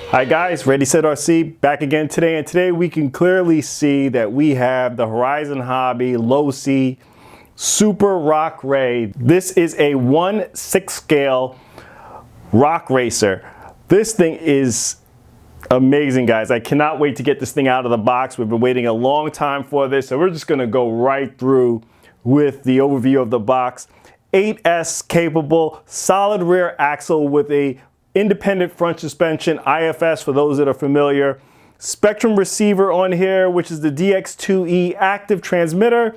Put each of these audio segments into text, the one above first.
Hi guys, Ready Set RC back again today, and today we can clearly see that we have the Horizon Hobby Losi Super Rock Rey. This is a 1/6 scale rock racer. This thing is amazing, guys. I cannot wait to get this thing out of the box. We've been waiting a long time for this, so we're just going to go right through with the overview of the box. 8S capable, solid rear axle with a independent front suspension, IFS for those that are familiar. Spectrum receiver on here, which is the DX2E active transmitter.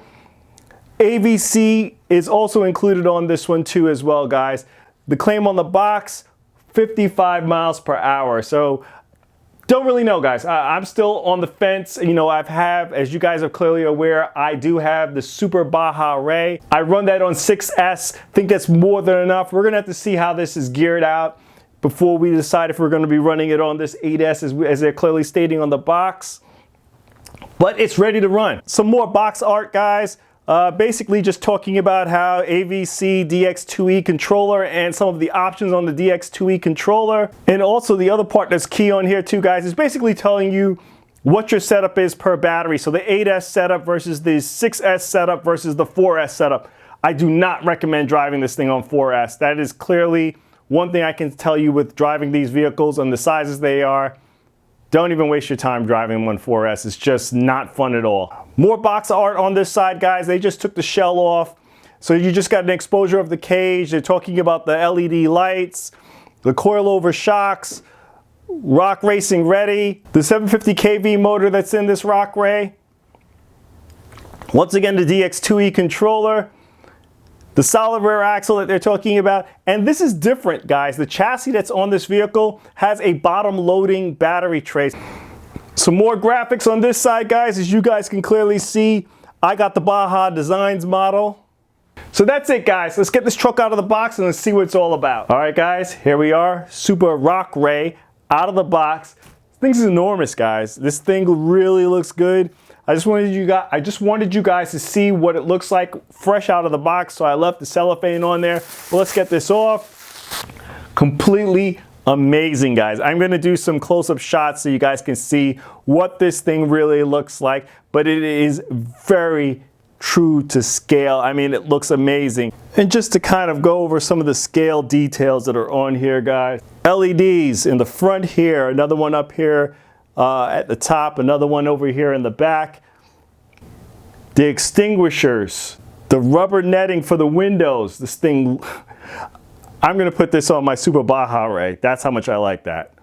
AVC is also included on this one too as well, guys. The claim on the box, 55 miles per hour. So don't really know, guys. I'm still on the fence. You know, as you guys are clearly aware, I do have the Super Baja Rey. I run that on 6S. Think that's more than enough. We're gonna have to see how this is geared out before we decide if we're going to be running it on this 8S as they're clearly stating on the box. But it's ready to run. Some more box art, guys. Basically just talking about how AVC DX2E controller and some of the options on the DX2E controller. And also the other part that's key on here too, guys, is basically telling you what your setup is per battery. So the 8S setup versus the 6S setup versus the 4S setup. I do not recommend driving this thing on 4S. That is clearly one thing I can tell you with driving these vehicles and the sizes they are. Don't even waste your time driving one 4S. It's just not fun at all. More box art on this side, guys. They just took the shell off. So you just got an exposure of the cage. They're talking about the LED lights, the coilover shocks, rock racing ready, the 750 kV motor that's in this Rock Rey. Once again, the DX2E controller. The solid rear axle that they're talking about. And this is different, guys. The chassis that's on this vehicle has a bottom loading battery tray. Some more graphics on this side, guys. As you guys can clearly see, I got the Baja Designs model. So that's it, guys. Let's get this truck out of the box and let's see what it's all about. All right, guys, here we are. Super Rock Rey out of the box. This thing's enormous, guys. This thing really looks good. I just wanted you guys to see what it looks like fresh out of the box, so I left the cellophane on there. But let's get this off. Completely amazing, guys. I'm going to do some close-up shots so you guys can see what this thing really looks like, but it is very true to scale. I mean, it looks amazing. And just to kind of go over some of the scale details that are on here, guys. LEDs in the front here, another one up here at the top, another one over here in the back. The extinguishers, the rubber netting for the windows. This thing, I'm gonna put this on my Super Baja Rey. That's how much I like that.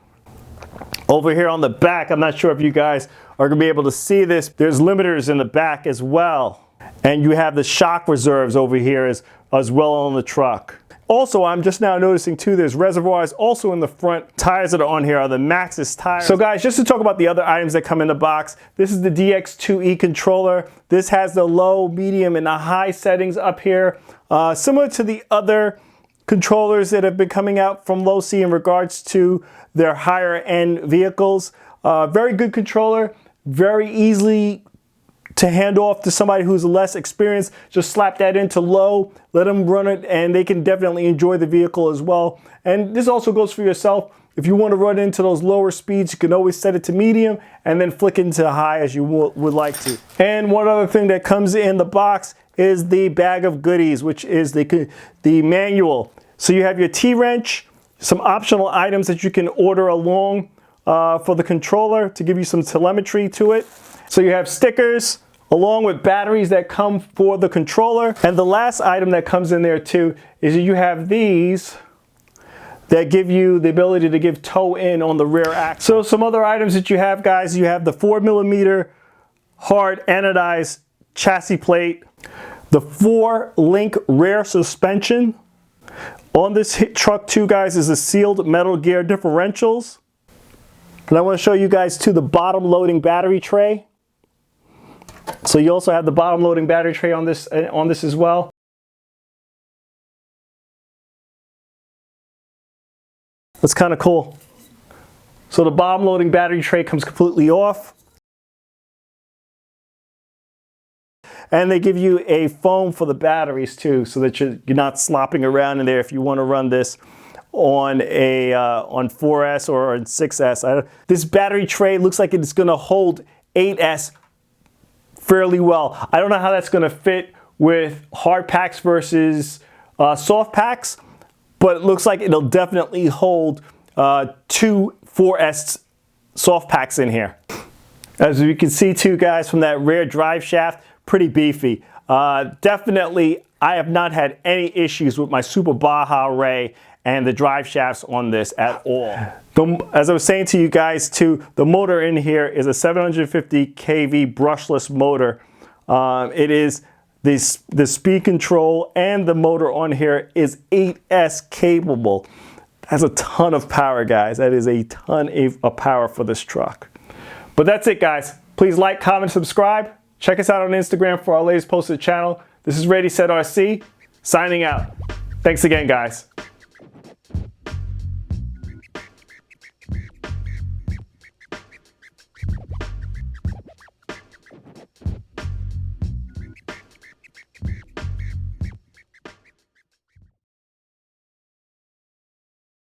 Over here on the back, I'm not sure if you guys are gonna be able to see this. There's limiters in the back as well. And you have the shock reserves over here as well on the truck. Also, I'm just now noticing too, there's reservoirs also in the front. Tires that are on here are the Maxxis tires. So guys, just to talk about the other items that come in the box, this is the DX2E controller. This has the low, medium, and the high settings up here. Similar to the other controllers that have been coming out from Losi in regards to their higher end vehicles. Very good controller, very easily to hand off to somebody who's less experienced. Just slap that into low, let them run it, and they can definitely enjoy the vehicle as well. And this also goes for yourself. If you want to run into those lower speeds, you can always set it to medium and then flick into high as you would like to. And one other thing that comes in the box is the bag of goodies, which is the manual. So you have your T-wrench, some optional items that you can order along for the controller to give you some telemetry to it. So you have stickers, along with batteries that come for the controller. And the last item that comes in there too is you have these that give you the ability to give toe in on the rear axle. So some other items that you have, guys, you have the 4mm hard anodized chassis plate, the 4-link rear suspension. On this truck too, guys, is the sealed metal gear differentials. And I want to show you guys too the bottom loading battery tray. So you also have the bottom loading battery tray on this as well. That's kind of cool. So the bottom loading battery tray comes completely off. And they give you a foam for the batteries too, so that you're not slopping around in there if you want to run this on a on 4S or on 6S. This battery tray looks like it's going to hold 8S fairly well. I don't know how that's going to fit with hard packs versus soft packs, but it looks like it'll definitely hold 2 4S soft packs in here. As you can see too, guys, from that rear drive shaft, pretty beefy. Definitely, I have not had any issues with my Super Baja Rey and the drive shafts on this at all. As I was saying to you guys too, the motor in here is a 750 kV brushless motor. It is the speed control, and the motor on here is 8S capable. That's a ton of power, guys. That is a ton of power for this truck. But that's it, guys. Please like, comment, subscribe. Check us out on Instagram for our latest post to the channel. This is Ready Set RC, signing out. Thanks again, guys.